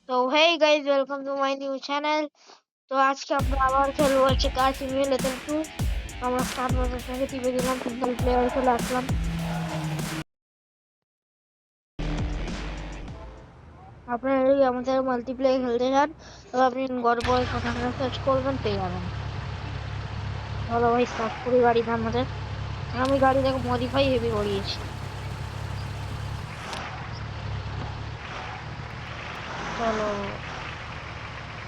তো hey guys welcome to my new channel. তো আজকে আমরা আবার খেলবো হচ্ছে কার সিমুলেটর 2। আমরা স্টার্ট বাটন থেকে টিপে দিলাম, সিঙ্গেল প্লেয়ার চলে আসলাম। আপনারা যদি আমাদের মাল্টিপ্লেয়ার খেলতে চান তবে আপনি গল্প কথা সার্চ করবেন, পেয়ে যাবেন। চলো ভাই স্টার্ট করি গাড়িটা আমাদের। আমি গাড়িটাকে মডিফাই হেভি করিয়েছি। চলো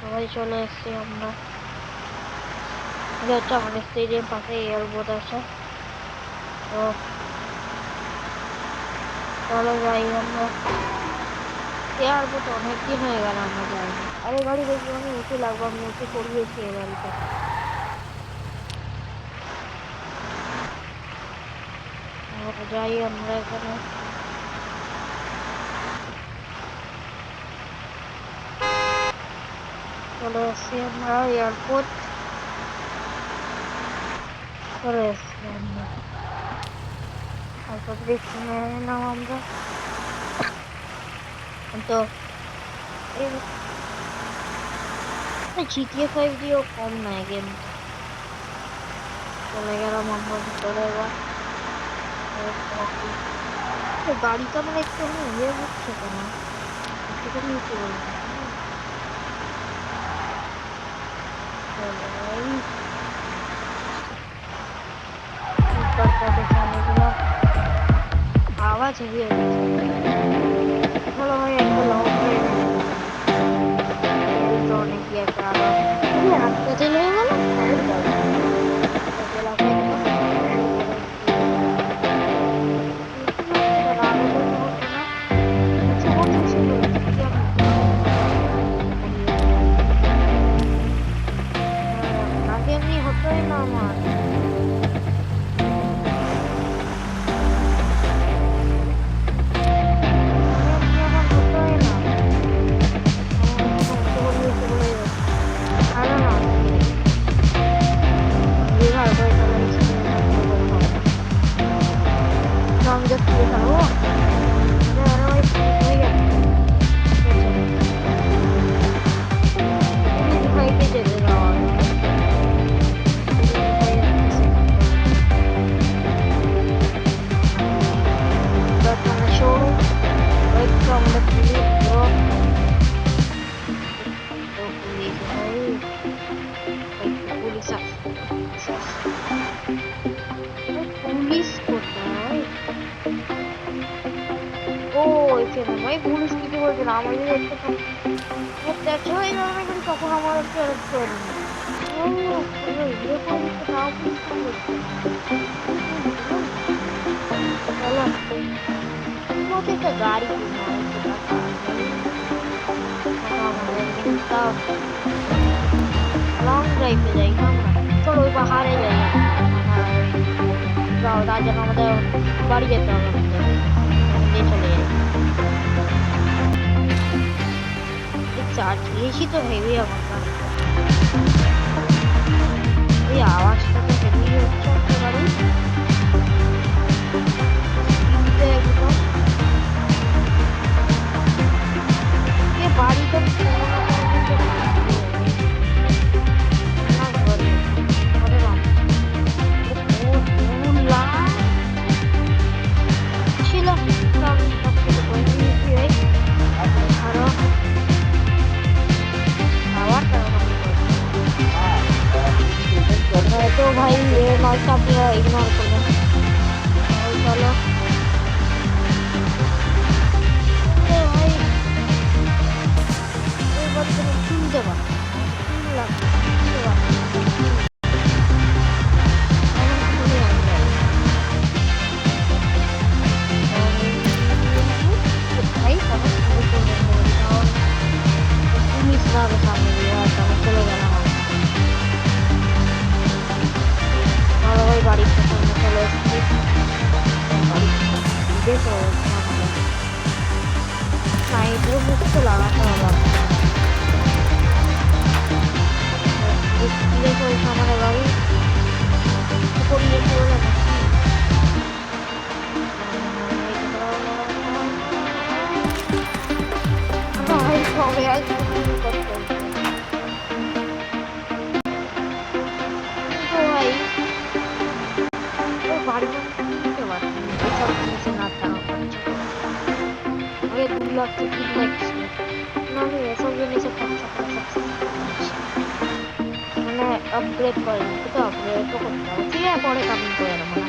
সবাই চলে এসছি আমরা। এটা হচ্ছে আমাদের স্টেডিয়াম পাশে এয়ারপোর্ট আছে। তো চলো যাই আমরা। এয়ারপোর্ট অনেকদিন হয়ে গেল আমরা যাইনি। আরে গাড়ি দেখবো আমি উঁচু লাগবো, আমি উঁচু করিয়েছি এই গাড়িটা। যাই আমরা এখানে। চলে এসছি আমরা এয়ারপোর্ট। চলে এসছি আমরা। তারপর দেখছি মেনে নিলাম আমরা। তো GTA 5 দিয়েও কম নয় গেমটা। চলে গেলাম আমরা ভিতরে এবার। গাড়িটা মানে একটু ইয়ে হচ্ছে কেন, একটু নিচে বলবো। আওয়াজ হেভি হয়ে গেছে। চলো ভাই একটা লং ড্রাইভ তো অনেক গিয়ে একটা আবার রাস্তা চলে গেল। এমনি হতোই না আমার। I'm just পুলিশ কোথায়? ও এখানে ভাই পুলিশ কিছু বলছে না। আমার যদি একটু দেখছো এই ধরনের করি তখন আমার একটু অ্যারেস্ট করে নেবে। ও ইয়ে করে দিচ্ছে তাও পুলিশ ফোন করছে। চলো তোমাকে একটা গাড়ি কিনে হয়েছে টাকা তাও লং ড্রাইভে যাই না আমরা। চলো ওই পাহাড়ে যাই যাও, তার জন্য আমাদের বাড়ি যেতে হবে। আমাদের চলে যাই। চার্জ দিয়েছি তো হেভি আমার গাড়ি। এই আওয়াজটা তো হেভি হচ্ছে একটা গাড়ি। একদম এ বাড়িটা ছিলাম আমি সব কিছু করে নিয়েছি। আরো তো ভাই নয়টা আপনারা ইগনোর করবেন। চলো ভাই এবার শুনতে পারো শুনলাম পুলিশ না সামনে দিয়ে আমি চলে গেলাম। ভাই বাড়ির সামনে চলে এসেছি। দেখো সাইডের বুকটা লাগাতে হবে। দেখো সামনে গাড়ি পড়িয়ে চলে হবে আর শুরু করতে হচ্ছে। কিন্তু ভাই ওই বাড়িটা আমি কিনতে পারছি না, এসব জিনিসে না টাকা খরচা করে। আগে 2 লাখ থেকে 3 লাখ ছিল, কিন্তু আমি এসব জিনিসে খরচা করে সাকসেস পাচ্ছি। মানে আপগ্রেড করে দিচ্ছি, তো আপগ্রেডও করতে হবে। ঠিক আছে, পরে কামিং করে নেবো না।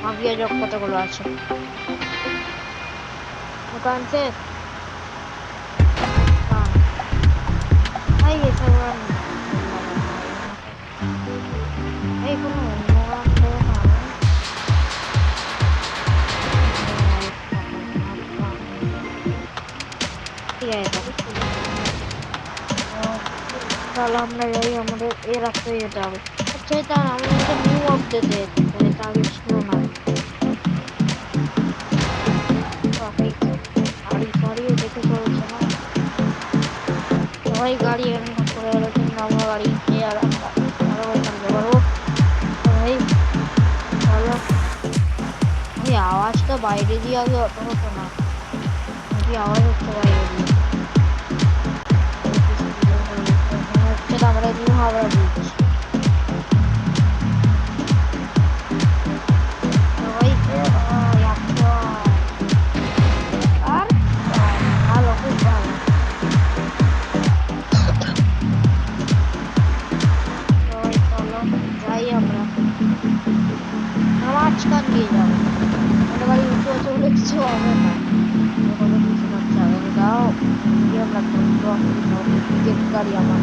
মাফিয়া জব কতগুলো আছে, দোকান শেষ। কারণ ভাই এসব গান ভাল লাগে না ভাই আমাকে। এই কোনো অন্য গান দে না ভাই। ঠিক আছে তাহলে তাহলে আমরা যাই, আমাদের এই রাস্তায় যেতে হবে। আচ্ছা এটা আমাদের একটা নিউ আপডেট এসেছে, এটা আগে ছিল না। ট্রাফিক গাড়ি ফাড়িও দেখে চলছে না, সবাই গাড়ি এখানে করে গেলো, কিন্তু আমরা গাড়ি নিয়ে আর আমরা আরো ওইখানে পারবো। ভাই ভালো, এই আওয়াজটা বাইরে দিয়ে আগে অত হতো না, কি আওয়াজ হচ্ছে বাইরে দিয়ে। মনে হচ্ছে তো আমরা নিউ হাওড়া ব্রিজ। সবাই একশো আর ভালো, খুব ভালো। সবাই চলো যাই আমরা, মাঝখান দিয়ে যাবো। আমাদের গাড়ি উঁচু আছে বলে কিছু হবে না, কত কিছু হচ্ছে আগে দাও দিয়ে আমরা করবো। গাড়ি আমার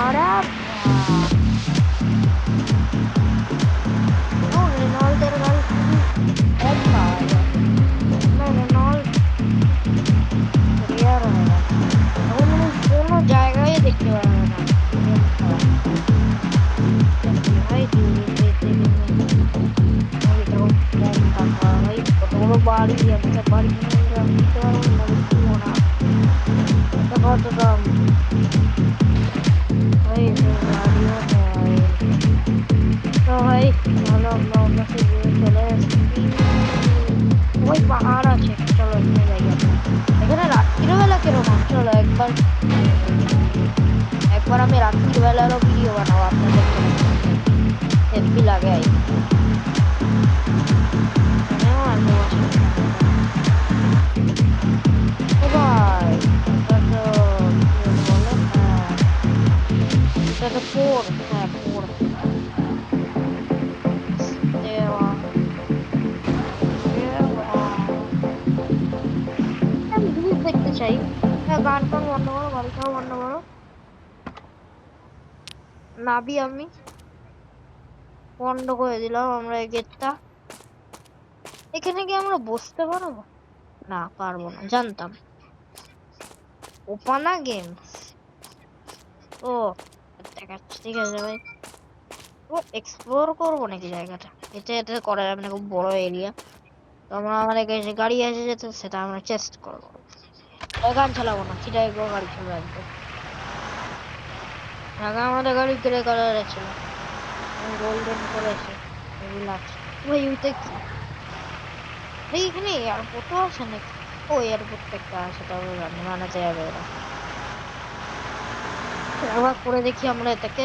আরে রেনল্টের গাড়ি খুবই কম পাওয়া যায়, রেনল্ট রেয়ার হয়ে গেছে, এখন কোনো জায়গায় দেখতে পাবে না। ভাই কম টাকা ভাই, কত বড় বাড়ি, একটা বাড়ি কিনে নিতে পারবো না, কিনবো না। কত দাম ভাই, গাড়িও নেই। তো ভাই ভালো, আমরা অন্য দিকে চলে এসেছি। ওই পাহাড় আছে, চলো এখানে যাই আমরা। এখানে রাত্রিবেলা কিরকম, চলো একবার একবার আমি রাত্রিবেলারও ভিডিও বানাবো আপনাদের জন্য, হেভি লাগে। এখানেও আছে ও ভাই, এটা তো কি বলে, হ্যাঁ এটা তো পোর, হ্যাঁ পোর দেওয়া। আমি জিনিস দেখতে চাই। হ্যাঁ গান টান বন্ধ করো, গাড়িটাও বন্ধ করো। নাবি আমি বন্ধ করে দিলাম আমরা এই গেটটা। এখানে কি আমরা বসতে পারবো? না পারবো না, জানতাম। ওপানা গেমস, ও দেখাচ্ছে, ঠিক আছে ভাই। ও এক্সপ্লোর করবো নাকি জায়গাটা, এটা এটা করা যাবে না, খুব বড় এরিয়া। তো আমরা আমাদের কাছে গাড়ি আছে যেটা, সেটা আমরা চেস্ট করবো। গান চালাবো না, সিটাই গাড়ি চলবে একদম। আগে আমাদের গাড়ি গ্রে কালারের ছিল, গোল্ডেন করেছে, রিল্যাক্স। ভাই ওইটা কি ভাই, এখানে এয়ারপোর্টও আছে নাকি? ও এয়ারপোর্ট একটা আছে, তবে জানি বানাতে যাবে ওরা। একবার করে দেখি আমরা এটাকে।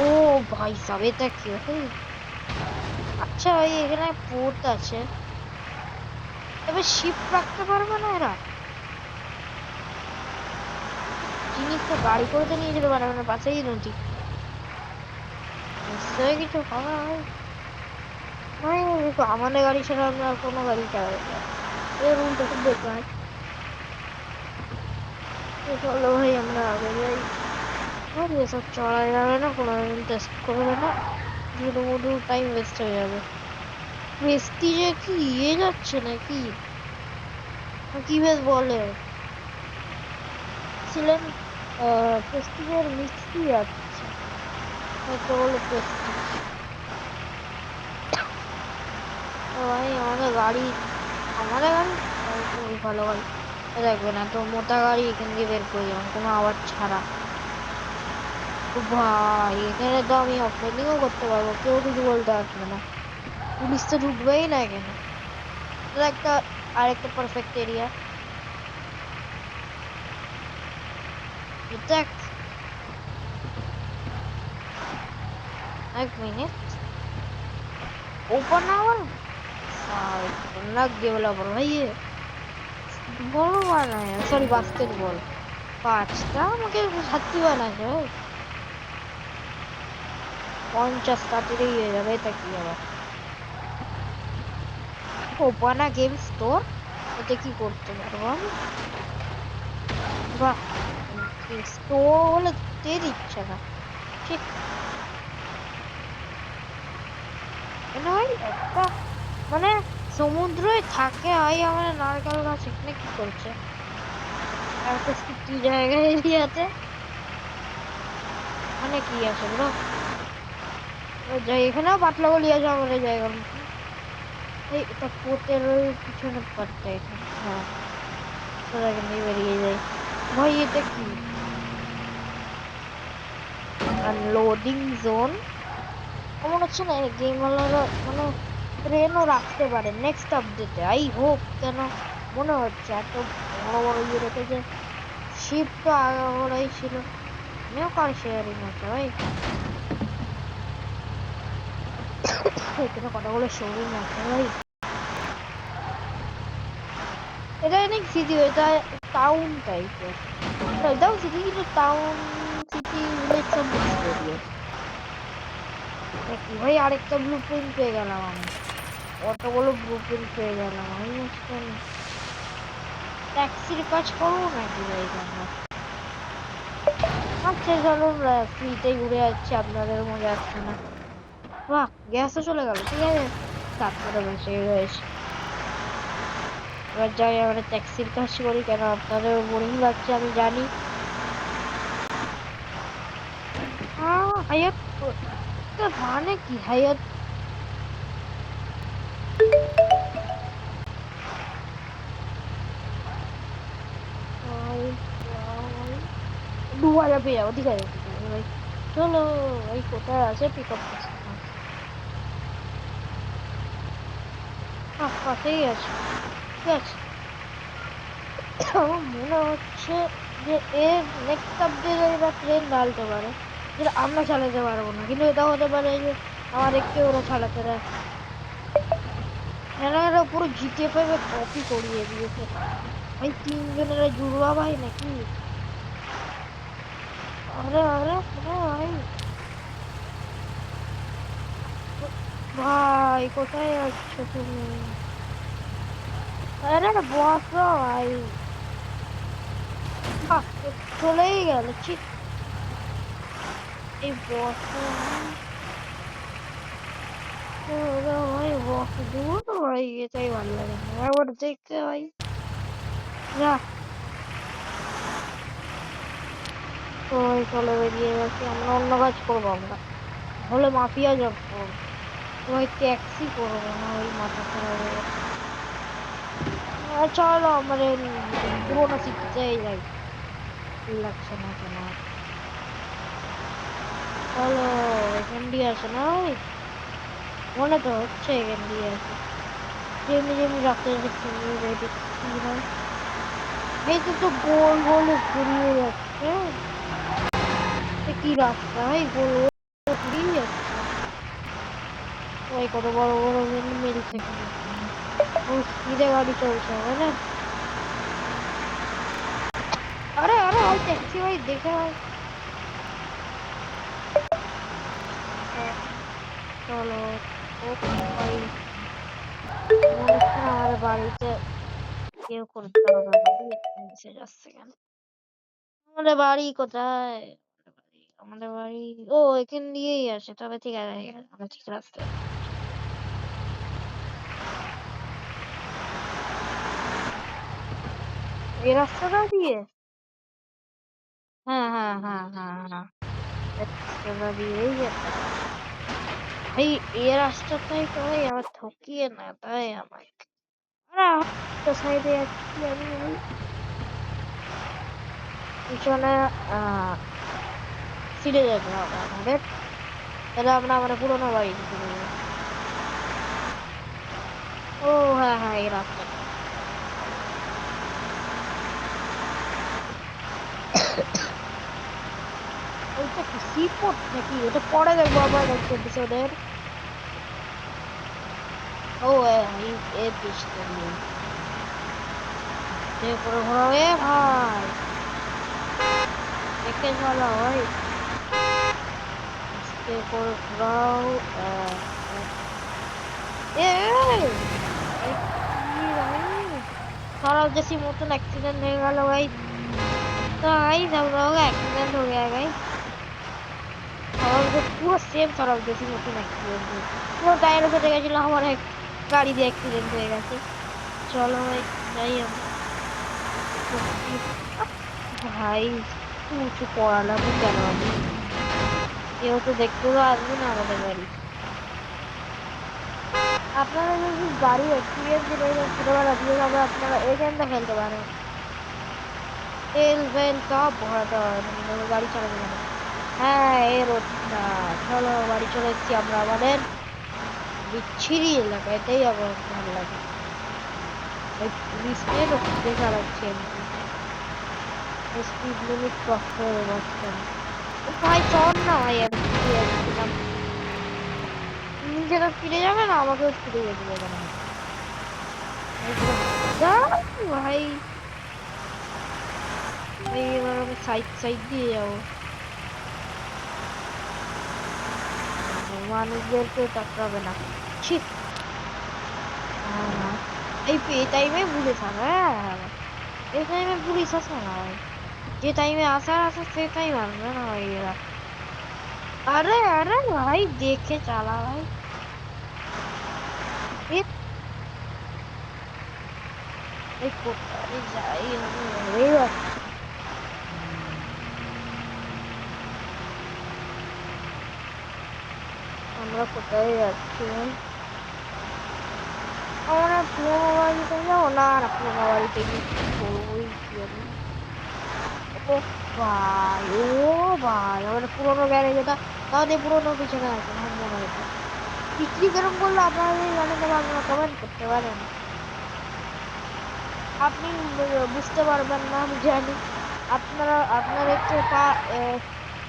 ও ভাই সাব, এটা কি ভাই? আচ্ছা ভাই এখানে পোর্ট আছে, তবে শিপ রাখতে পারবে না এরা? জিনিস তো গাড়ি করে তো নিয়ে যেতে পারবে না, পাশেই নদী, নিশ্চয়ই কিছু হবে ভাই। ভাই দেখো, আমাদের গাড়ি ছাড়া আমরা আর কোনো গাড়ি চালাবো না, এই রুলটা খুব বেকার। তো চলো ভাই আমরা আগে যাই। আর এসব চলা যাবে না, কোনো টেস্ট করবে না, শুধু শুধু টাইম ওয়েস্ট হয়ে যাবে। প্রেস্টিজে কি ইয়ে যাচ্ছে নাকি, কি বেশ বলে ছিলেন, প্রেস্টিজের মিক্সি যাচ্ছে, হয়তো বলে প্রেস্টিজ। তো ভাই আমাদের গাড়ি খুবই ভালো গাড়ি, দেখবে না তো মোটা গাড়ি এখান দিয়ে বের করে যাবেন কোনো আওয়াজ ছাড়া। ও ভাই এখানে তো আমি অফরোডিংও করতে পারবো, কেউ কিছু বলতে আসবে না, পুলিশ তো ঢুকবেই না এখানে। এটা একটা আরেকটা পারফেক্ট এরিয়া। দেখ, এক মিনিট, ओपन आवर खतरनाक डेवलपर भाई ये। বড় বানায়, সরি বাস্কেটবল। কাজটা আমাকে হাতি বানাচ্ছে ভাই। 50 তাড়াতাড়ি হয়ে যাবে, এটা কি আবার ওপানা গেম স্টোর? এতে কি করতে পারবো আমি? বাহ, স্টোর বলে দিয়ে দিচ্ছে না ঠিক। মানে ভাই একটা, মানে সমুদ্রই থাকে ভাই, আমার নারকেল গাছ এখানে কি করছে একটা সিটি জায়গা এরিয়াতে? মানে কি আছে ব্রো? যাই, এখানেও পাতলা গলি আছে আমাদের জায়গার মতো। এই এটা পোতের ওই পিছনে পাটটা এখানে, হ্যাঁ তোরা এখান থেকে বেরিয়ে যাই। ভাই এটা কি আনলোডিং জোন? মনে হচ্ছে না গেম ওয়ালারা মানে ট্রেনও রাখতে পারে নেক্সট আপডেটে, আই হোপ। কেন মনে হচ্ছে এত বড় বড় ইয়ে রেখেছে। শিপ তো আগাগোড়াই ছিল। এখানেও কার শেয়ারিং আছে ভাই। এখানে কতগুলো শোরুম আছে ভাই। এটা অনেক সিটি, এটা টাউন টাইপের। না এটাও সিটি, কিন্তু টাউন সিটি ভিলেজ সব মিক্স করে দিয়েছে। কি ভাই, আরেকটা ব্লু প্রিন্ট পেয়ে গেলাম আমি। কতগুলো ব্লু প্রিন্ট পেয়ে গেলাম আমি মাঝখানে। ট্যাক্সির কাজ করবো নাকি ভাই আমরা? আচ্ছা চলুন, ফ্রিতেই ঘুরে যাচ্ছি, আপনাদের মজা আসছে না। বাহ, গ্যাসও চলে গেল, ঠিক আছে। তারপরে বেঁচে রয়েছে। এবার যাই আমরা ট্যাক্সির কাজ করি, কেন আপনাদের বোরিং লাগছে আমি জানি। হায়াত মানে কি হায়াত? দুবারে পেয়ে যাবো, ঠিক আছে ঠিক আছে ভাই। চলো ভাই, কোথায় আছে পিক আপ স্টেশন? পাশেই আছে, ঠিক আছে। আমার মনে হচ্ছে যে এর নেক্সট আপডেট এরা ট্রেন ঢালতে পারে, যেটা আমরা চালাতে পারবো না, কিন্তু এটা হতে পারে যে আমাদেরকে ওরা চালাতে দেয়। এরা পুরো জিটিএ 5 এ কপি করিয়ে দিয়েছে ভাই। তিনজনের জুড়বা ভাই নাকি? আরে আরে আরে ভাই, ভাই কোথায় যাচ্ছ তুমি? আরে বসো ভাই। বাহ, চলেই গেল, ঠিক। এই বসো ভাই, বসো দূর ভাই, এটাই ভালো লাগে না আবার দেখতে ভাই। যা, তো ভাই চলে বেরিয়ে গেছি আমরা, অন্য কাজ করবো আমরা, হলে মাফিয়া জব করবো। তো ভাই ট্যাক্সি করবো না ভাই, মাথা খারাপ হয়ে গেছে। চলো আমাদের পুরোনো সিটিতেই যাই, ভাল লাগছে না কেন। চলো, এখান দিয়ে আসে না ভাই, মনে তো হচ্ছে এখান দিয়ে আসে। যেমনি যেমনি রাস্তা যাচ্ছে দেখছি ভাই। এই তো গোল গোল ঘুরিয়ে যাচ্ছে। কি রাস্তা ভাই, গোল গোল ঘুরিয়ে যাচ্ছে ভাই। কত বড় বড় মিল থেকে স্পিডে গাড়ি চলছে হবে না? আরে আরে ভাই, ট্যাক্সি ভাই দেখে ভাই। চলো। ও ভাই, মনে হচ্ছে না আমাদের বাড়িতে কেউ করতে হবে না। মেসেজ আসছে কেন? আমাদের বাড়ি কোথায়? আমাদের বাড়ি ও এখান দিয়েই আসে, তবে ঠিক আছে ঠিক আছে, আমরা ঠিক রাস্তায়। এই রাস্তাটা দিয়ে? হ্যাঁ হ্যাঁ হ্যাঁ হ্যাঁ হ্যাঁ, এই রাস্তাটা দিয়েই যেতে হবে ভাই। এই রাস্তাটাই তো ভাই আবার ঠকিয়ে না তাই আমাকে। আরে সাইডে যাচ্ছি আমি ভাই, পিছনে আহ ফিরে যেতে হবে আমাদের। তাহলে আমরা আমাদের পুরোনো বাড়িতে চলে যাবো। ও হ্যাঁ হ্যাঁ, এই রাস্তাটা। কি সিপোর্ট নাকি? ওটা পরে দেখবো আবার নেক্সট এপিসোডের। ও এই এই পিস্টল দিয়ে করে ঘোরাও এ ভাই, দেখে চালাও ভাই, আস্তে করে ঘোরাও। এ ভাই কি ভাই, सारा जैसी मौतन एक्सीडेंट होने वाला भाई। तो गाइस हम लोगों का एक्सीडेंट हो गया है गाइस, और जो पूरा सेम सौरभ जैसी मौतन एक्सीडेंट हुआ, पूरा टायर फटे গেছিল আমার, এক গাড়ি দিয়ে অ্যাক্সিডেন্ট হয়ে গেছে। চলো ভাই যাই আমরা। ভাই কিছু পড়ালাম কেন আমি, কেউ তো দেখতে তো আসবে না আমাদের বাড়ি। আপনারা যদি গাড়ির এক্সপিরিয়েন্স রয়েছে ছোটবেলা দিয়ে, তবে আপনারা এই গেমটা খেলতে পারেন। তেল ফেল সব ভরাতে হবে না, কিন্তু গাড়ি চালাতে পারে। হ্যাঁ এই রোডটা, চলো বাড়ি চলে এসেছি আমরা আমাদের বিচ্ছিরি এলাকা, এটাই আমার ভালো লাগে। ওই পুলিশ নিয়ে তো খুঁজে চালাচ্ছি আমি, স্পিড লিমিট ক্রস করে মাঝখানে। ও ভাই চল না ভাই, আমি ফিরে যাচ্ছিলাম, নিজে তো ফিরে যাবে না, আমাকেও ফিরে যেতে দেবে না। যাও ভাই, ভাই এবার আমি সাইড সাইড দিয়ে যাবো, মানুষদেরকে টপকাবে না। ছি, হ্যাঁ এই টাইমে পুলিশ আসে, হ্যাঁ এই টাইমে পুলিশ আসে না ভাই, যে টাইমে আসার আছে সে টাইম আসবে না ভাই এরা। আরে আরে ভাই দেখে চালা ভাই। এ ভাই কোথায় যাই আমি ভেবেই পাচ্ছি না। আমরা কোথায় যাচ্ছি ভাই? আমরা পুরোনো বাড়িতে যাবো না, না পুরোনো বাড়িতে গিয়ে কি করবো কি আমি। ও ভাই, ও ভাই আমাদের পুরোনো গ্যারেজ এটা, তাহলে পুরোনো পিছনে আছে ভাঙবো না এটা। বিক্রি কেরম করলো আপনারা যদি জানেন তবে আপনারা কমেন্ট করতে পারেন। আপনি বুঝতে পারবেন না আমি জানি, আপনারা আপনার একটু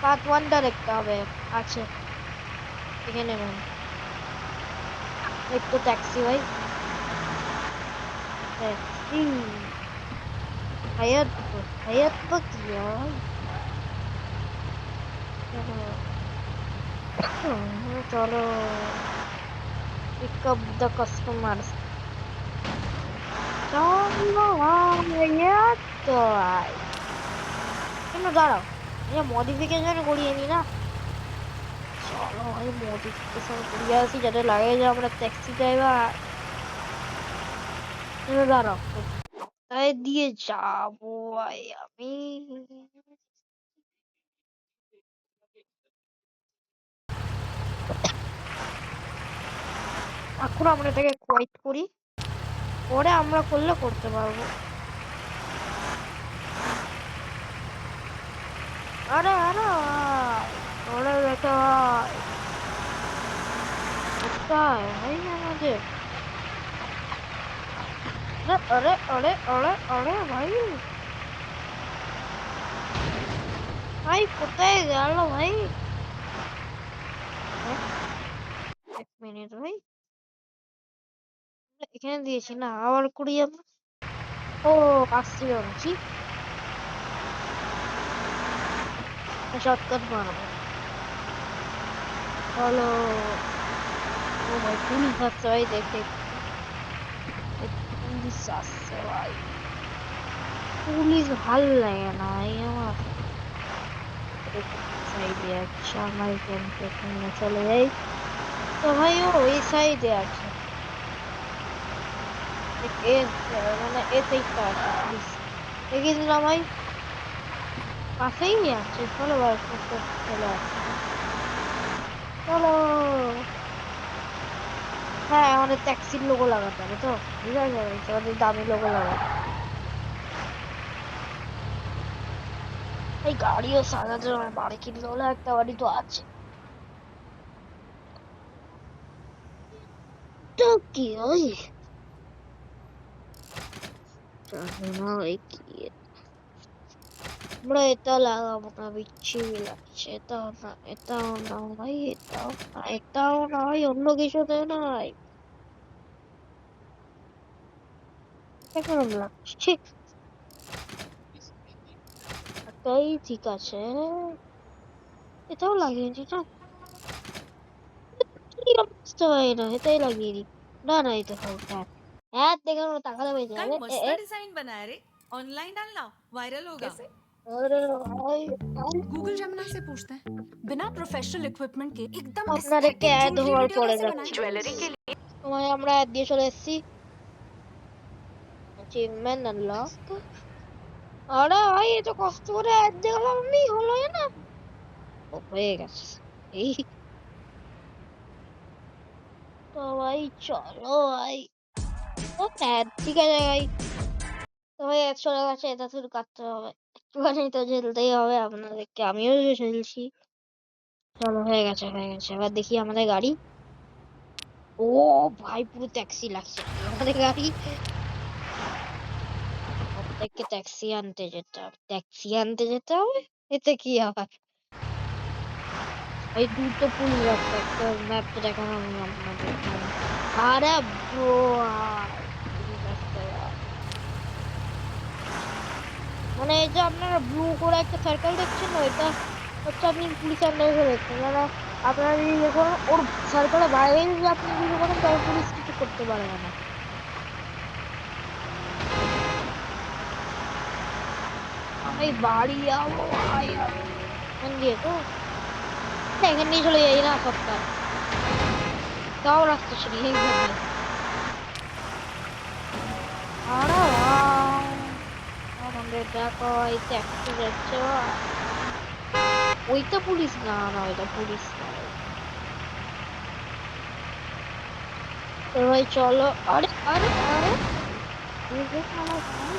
পার্ট ওয়ানটা দেখতে হবে, আছে দেখে নেবেন। एक तो टैक्सी भाई, टैक्सी हायर, हायर तो किया भाई। चलो चलो पिक अप द कस्टमर्स, चलो भाई ये तो भाई কেন দাঁড়াও, এটা মডিফিকেশন করিয়ে নি না। চলো ভাই মডিফিকেশন করিয়ে আসি, যাতে লাগে যে আমরা ট্যাক্সি ড্রাইভার। দাঁড়াও তাই দিয়ে যাবো ভাই আমি। এখন আমরা এটাকে কোয়াইট করি, পরে আমরা করলে করতে পারবো। আরে আরে ভাই, ওরে বেটা ভাই, কোথায় ভাই আমাদের? আরে আরে আরে আরে ভাই, ভাই কোথায় গেল ভাই? এক এক মিনিট ভাই, এখানে দিয়েছি না, আবার করি আমরা। ও আসছি ভাবছি, শর্টকাট মারবো। চলো, ও ভাই পুলিশ আসছে ভাই, দেখে পুলিশ আসছে ভাই, পুলিশ ভাল লাগে না ভাই আমার। সাইডে আছে, আমরা এখান থেকে নিয়ে চলে যাই। তো ভাই ও ওই সাইডে আছে, এ মানে এ সাইডটা আছে পুলিশ, দেখিয়ে দিলাম ভাই, পাশেই আছে। চলো ভাই চলে আসছে, চলো। হ্যাঁ আমাদের ট্যাক্সির লোগো লাগাতে হবে তো, ঠিক আছে ভাই, আমাদের দামি লোগো লাগাতে। এই গাড়িও সাজাতে হবে, বাড়ি কিনতে হলে একটা বাড়ি তো আছে। তো কি ওই জানি না ওই কি, আমরা এটা লাগাবো না, বিচ্ছিরি লাগছে। এটাও না, এটাও না ভাই, এটাও না, এটাও না ভাই, অন্য কিছুতে নাই। এটা কেমন লাগছে? ছি, এটাই ঠিক আছে। এটাও লাগিয়ে দিই না, কি অবস্থা ভাই, না এটাই লাগিয়ে দিই। না না, এটা হয় হ্যাঁ, হ্যাঁ দেখে আমার টাকাটা বেঁচে काय যাবে। मस्त डिजाइन बनाया रे, ऑनलाइन डालना, वायरल होगा। कैसे? আরে ভাই, गूगल जेमिनी से पूछते हैं, बिना प्रोफेशनल इक्विपमेंट के एकदम আপনাদেরকে एस्थेटिक অ্যাড ज्वेलरी হওয়ার वीडियो পরে कैसे যাচ্ছি बनाएं? গাইস। ज्वेलरी के लिए তোমায় আমরা অ্যাড দিয়ে চলে এসেছি। Achievement unlock. আরে ভাই, এত কষ্ট করে অ্যাড দেখলাম আমি, হলো না। ও হয়ে গেছে। এই তো ভাই, চলো ভাই। ও অ্যাড ঠিক আছে ভাই। তো ভাই অ্যাড চলে গেছে, এটা শুধু কাটতে হবে। একটুখানি তো ঝেলতেই হবে আপনাদেরকে, আমিও যে ঝেলছি। চলো হয়ে গেছে, হয়ে গেছে। এবার দেখি আমাদের গাড়ি। ও ভাই, পুরো ট্যাক্সি লাগছে ভাই আমাদের গাড়ি। আমাদেরকে ট্যাক্সি আনতে যেতে হবে। এতে কি আবার, এই দুটো পুলিশ রাস্তা, একটা ম্যাপটা দেখানো আমি আপনাদের এখানে। আরে ব্রো, পুলিশ রাস্তায় মানে এই যে আপনারা ব্লু করে একটা সার্কেল দেখছেন না, এটা হচ্ছে আপনি পুলিশ আন্ডারে দেখছেন। মানে আপনারা যদি দেখুন ওর সার্কেলের বাইরে যদি আপনি কিছু করেন, তবে পুলিশ কিছু করতে পারবে না। আমি বাড়ি যাবো ভাই আমি। এখান দিয়ে তো, না, এখান দিয়ে চলে যাই না সপ্তাহ, তাও রাস্তা ছিল এইখানে। আরে ভাই, আমাদের দেখো এই ট্যাক্সি যাচ্ছে ভাই। ওইটা পুলিশ না, না ওইটা পুলিশ না ভাই। তো ভাই চলো। আরে আরে আরে, এই যে আমার ভাই,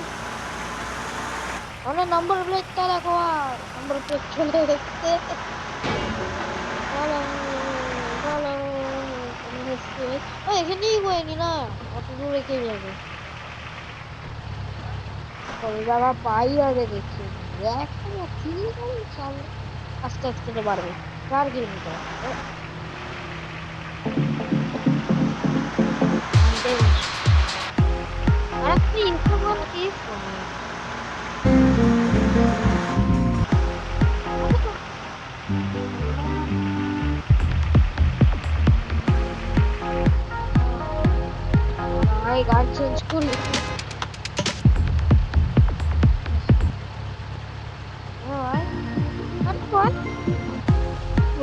মানে নাম্বার প্লেটটা দেখো ভাই, নাম্বার প্লেট চলে এসছে। ভালো, ভালো, আমি এসছি ভাই। ও এখানেই হয়নি না, অত দূর রেখে যাবে। কত জায়গা পাই আগে দেখি। এখন ঠিক আছে, সামনে আস্তে আস্তে তো বাড়বে। 4 কিলোমিটার আনতে বলছি। আর একটা ইনস্টাগ্রাম কি ফোনে, ভাই গান চেঞ্জ করি। ভাই আরে ভাই,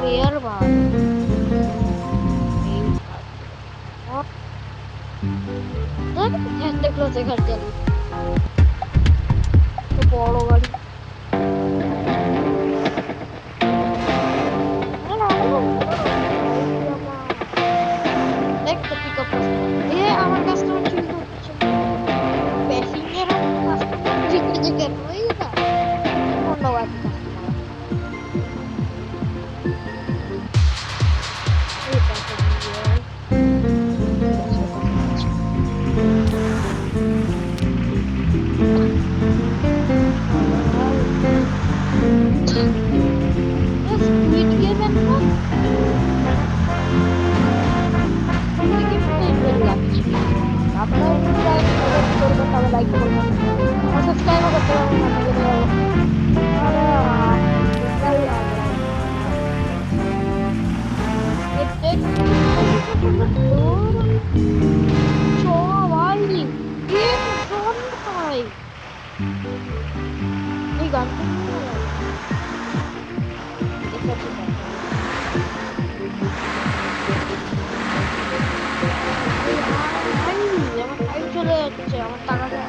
রেয়ার ভাই, এই ভাই স্যান্টা ক্লজে ঘর চালিয়ে তো বড় গাড়ি। আরে আরে, ভাই আমার দেখ তো পিক আপ কাস্টমার, এ আমার কাস্টমার চুরি করছে। প্যাসেঞ্জার আর কাস্টমার চুরি করছে কেন, এই না অন্য গাড়ি কাস্টমার আছে। এই টাকা দিয়ে ভাই, ঠিক আছে ওটা ঠিক আছে। চলো ভাই, স্কুইড গেমের না, স্কুইড গেমটাই বেশ লাগছে। আপনারা যদি চাই সাজেস্ট করবেন, তবে লাইক করবেন, আর সাবস্ক্রাইবও করতে পারবেন, আমি যদি বলো। আরে এটাই ভালো। এটা চ ভাই, শোন ভাই, এই গানটা নিয়ে না ভাই। এটা ঠিক আছে ভাই। এই ভাই, আমার টাইম চলে যাচ্ছে, আমার টাকাটা।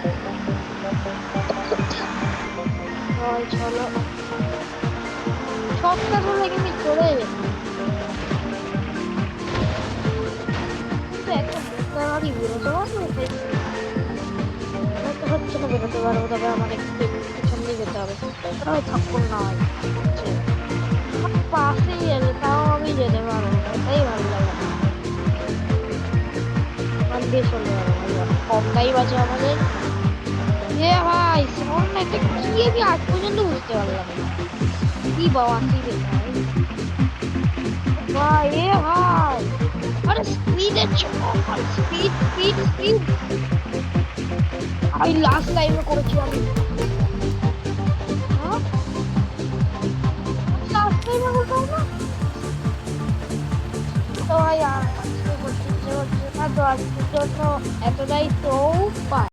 ভাই চলো, শর্টকাট হলে কিন্তু চলে যেত, কিন্তু একটা বোকা গাড়ি বেরোতে পারবে মনে তো হচ্ছে না বেরোতে পারবো, তবে আমার একটু পিছন দিয়ে যেতে হবে। ওটা হয় থাপ্পড় না হয় হচ্ছে আমার পাশেই আছে, তাও আমি যেতে পারবো না, এটাই ভালো লাগে না। ওখান দিয়ে চলে যাবো ভাই, অনেক কম টাইম আছে আমাদের। এ ভাই শোন এটা কি আমি আজ পর্যন্ত বুঝতে পারলাম না। কি বাবা কি ভাই ভাই এ ভাই আরে স্পিডে চল স্পিড স্পিড স্পিড আমি লাস্ট টাইমে করেছি আমি লাস্ট টাইমে বলতাম না তো ভাই আর আজকে করতে ইচ্ছে করছে না তো আজকের জন্য এতটাই তো